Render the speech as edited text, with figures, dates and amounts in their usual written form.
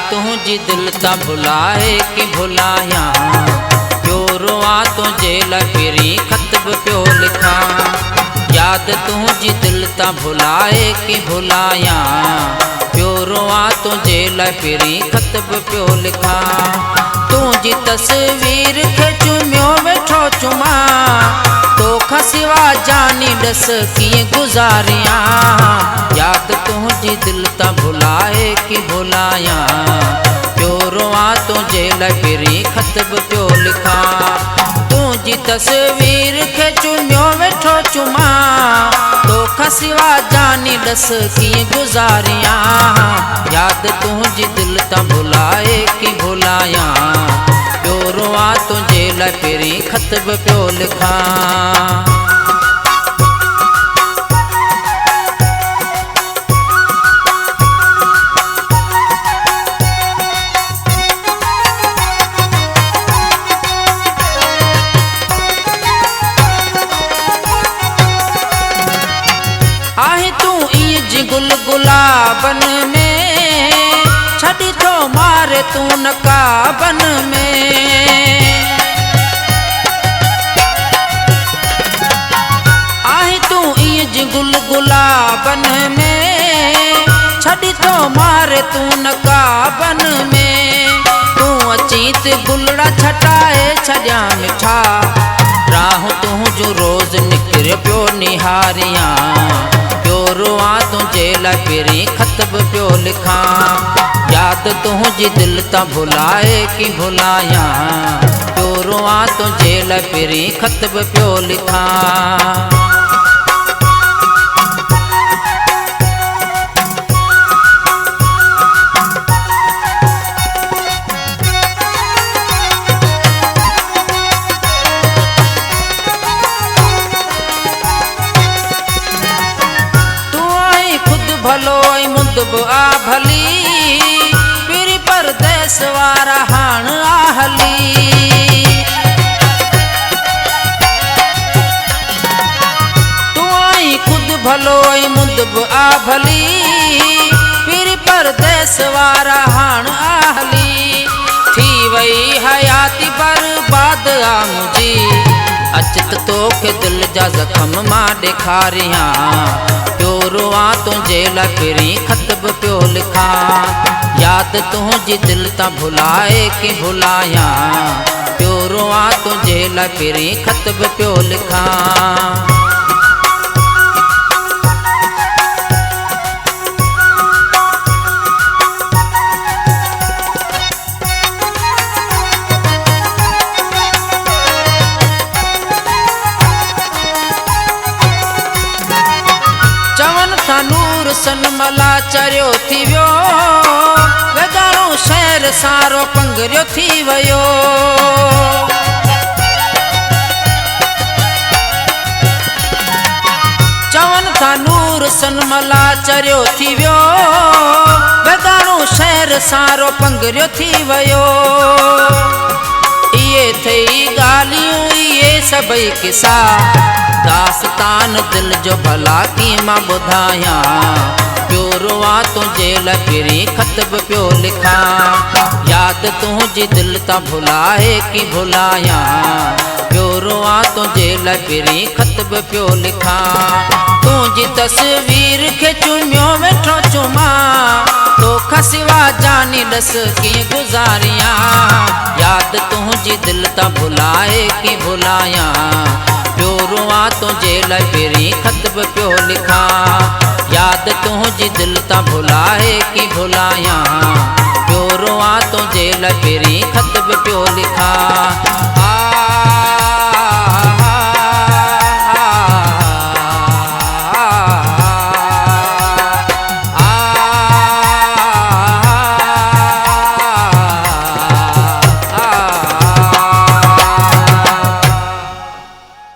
तुझी दिल ता भुलाए कि भुलाया, प्यो रोआ तुझे लफिरी खत प्यो लिखा। याद तुझी दिल ता भुलाए कि भुलाया, प्यो रोआ तुझे लफिरी खत प्यो लिखा। तुझी तस्वीर खे चुमियो वेठो चुमा, तोखा सिवा जानी दस कीअं गुज़ारियां। याद तुझी दिल ता भुलाए कि भुलाया, प्यो रोआ तुझे लफिरी खत प्यो लिखा। तुझी तस्वीर खे चुमियो वेठो चुमा, तोखा सिवा जानी दस कीअं गुज़ारियां। याद तुझी दिल ता भुलाए कि भुलाया, प्यो रोआ तुझे लफिरी खत प्यो लिखा। आहे तू इंज गुल गुलाबन में, छड़ी तो मारे तू नकाबन में। आहे तू इंज गुल गुलाबन में, छड़ी तो मारे तू नकाबन में। तू अचीत गुलड़ा छटाए छड़िया मिठा, राह तुझो रोज निकिर प्यो निहारियां। प्यो रोआ तुझे लफिरी खत प्यो लिखा। याद तुझी दिल ता भुलाए कि भुलाया, प्यो रोआ तुझे लफिरी खत प्यो लिखा। भलो मुंदब आ भली, पीरी परदेस वारा हाण आहली। तू आई खुद भलो मुंदब आ भली, पीरी परदेस वारा हाण आहली। थी वई हयाती बर्बाद आ मुझी, अचत तोखे दिल जा जख्म मां ॾेखारियां। प्यो रोआ तुझे लफिरी खत प्यो लिखा। याद तुझी दिल ता भुलाए कि भुलाया, प्यो रोआ तुझे लफिरी खत प्यो लिखा। नूर सनमला चरियो थी वियो, वेदारो शहर सारो पंगरियो थी वियो। चवन था नूर सनमला चरियो थी वियो, वेदारो शहर सारो पंगरियो थी वियो। इहे थई ॻाल्हियूं इहे सभई किसा, दास्तान दिल जो भला की मां ॿुधायां। प्यो रोआ तुझे लफिरी खत प्यो लिखा। याद तुझी दिल ता भुलाए कि भुलाया, प्यो रोआ तुझे लफिरी खत प्यो लिखा। तुझी तस्वीर खे चुमियो वेठो चुमा, तोखा सिवा जानी दस कीअं गुज़ारियां। याद तुझी दिल ता भुलाए कि भुलाया, प्यो रोआ तुझे लफिरी खत प्यो लिखा। याद तुझी दिल ता भुलाए कि भुलाया, प्यो रोआ तुझे लफिरी खत प्यो लिखा।